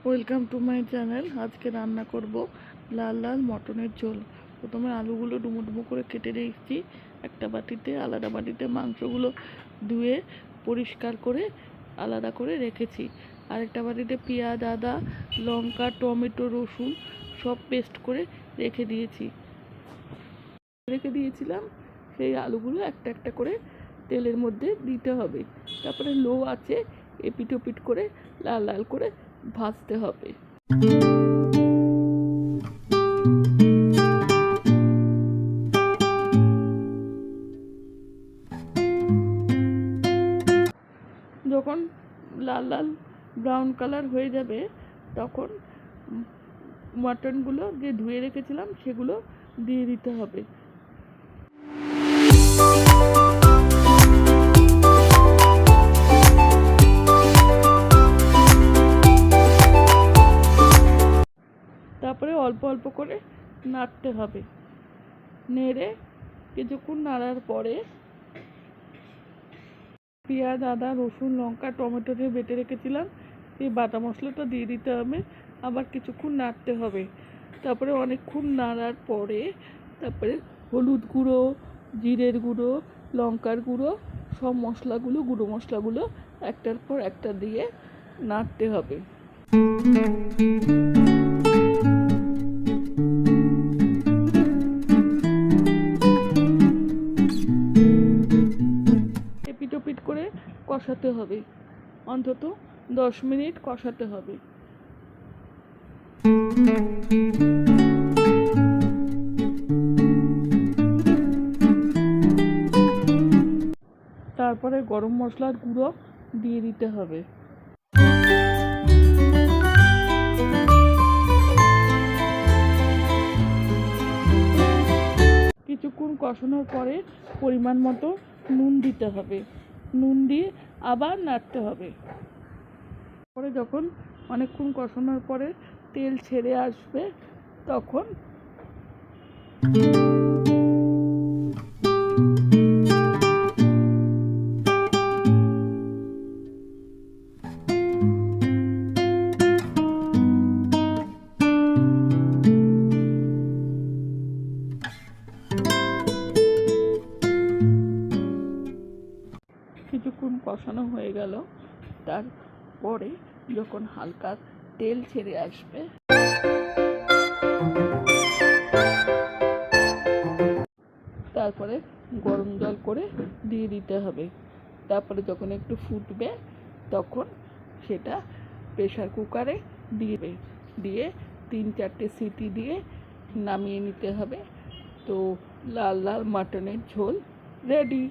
Welcome to my channel. আজকে রান্না করব লাল লাল মটনের ঝোল। প্রথমে আলুগুলো ডুমো ডুমো করে কেটে রেখেছি একটা বাটিতে। আলাদা বাটিতে মাংসগুলো ধুয়ে পরিষ্কার করে আলাদা করে রেখেছি। আরেকটা বাটিতে পেঁয়াজ, আদা, লঙ্কা, টমেটো, রসুন সব পেস্ট করে রেখে দিয়েছিলাম। সেই আলুগুলো একটা একটা করে তেলের মধ্যে দিতে হবে। তারপরে লো আছে এপিট ওপিট করে লাল লাল করে ভাজতে হবে। যখন লাল লাল ব্রাউন কালার হয়ে যাবে তখন মাটনগুলো যে ধুয়ে রেখেছিলাম সেগুলো দিয়ে দিতে হবে। তারপরে অল্প অল্প করে নাড়তে হবে। নেড়ে কিছুক্ষণ নাড়ার পরে পেঁয়াজ, আদা, রসুন, লঙ্কা, টমেটো দিয়ে বেটে রেখেছিলাম এই বাটা মশলাটা দিয়ে দিতে হবে। আবার কিছুক্ষণ নাড়তে হবে। তারপরে অনেকক্ষণ নাড়ার পরে তারপরে হলুদ গুঁড়ো, জিরের গুঁড়ো, লঙ্কার গুঁড়ো সব মশলাগুলো, গুঁড়ো মশলাগুলো একটার পর একটা দিয়ে নাড়তে হবে। এপিট ওপিট করে কষাতে হবে। অন্তত 10 মিনিট কষাতে হবে। তারপরে গরম মশলার গুঁড়ো দিয়ে দিতে হবে। কিছুক্ষণ কষানোর পরে পরিমাণ মতো নুন দিতে হবে। নুন দিয়ে আবার নাড়তে হবে। পরে যখন অনেকক্ষণ কষানোর পরে তেল ছেড়ে আসবে তখন কিছুক্ষণ কষানো হয়ে গেল। তারপরে যখন হালকা তেল ছেড়ে আসবে তারপরে গরম জল করে দিয়ে দিতে হবে। তারপরে যখন একটু ফুটবে তখন সেটা প্রেসার কুকারে দিয়ে 3-4টে সিটি দিয়ে নামিয়ে নিতে হবে। তো লাল লাল মাটনের ঝোল রেডি।